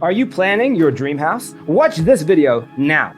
Are you planning your dream house? Watch this video now.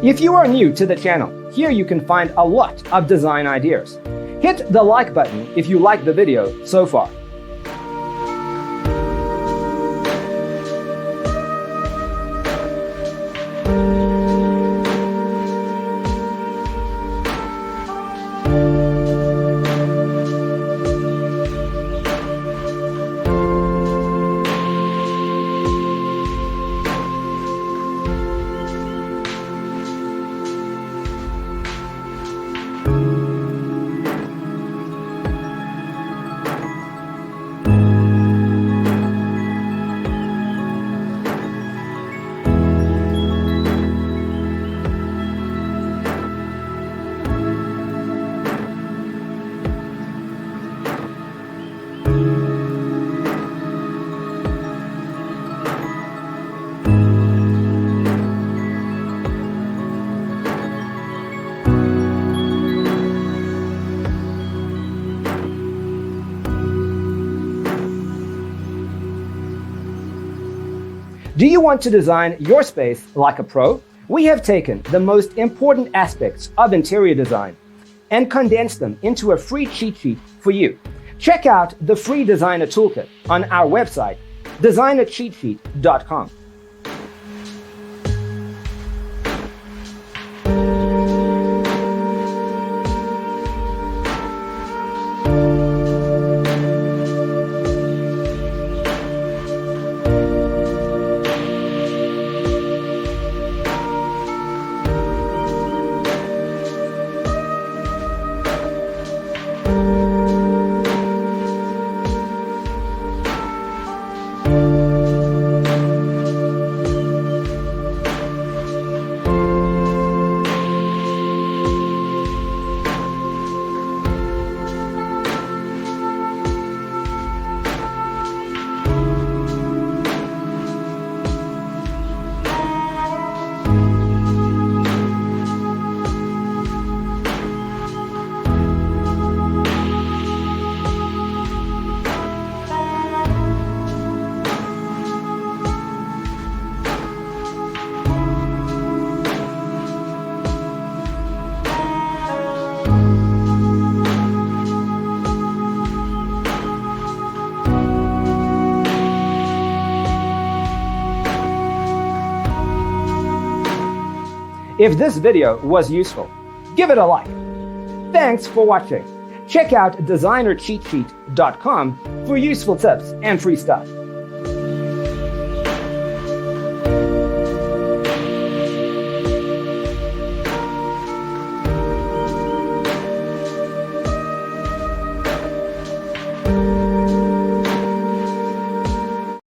If you are new to the channel, here you can find a lot of design ideas. Hit the like button if you like the video so far. Do you want to design your space like a pro? We have taken the most important aspects of interior design and condensed them into a free cheat sheet for you. Check out the free designer toolkit on our website, designercheatsheet.com. If this video was useful, give it a like. Thanks for watching. Check out designercheatsheet.com for useful tips and free stuff.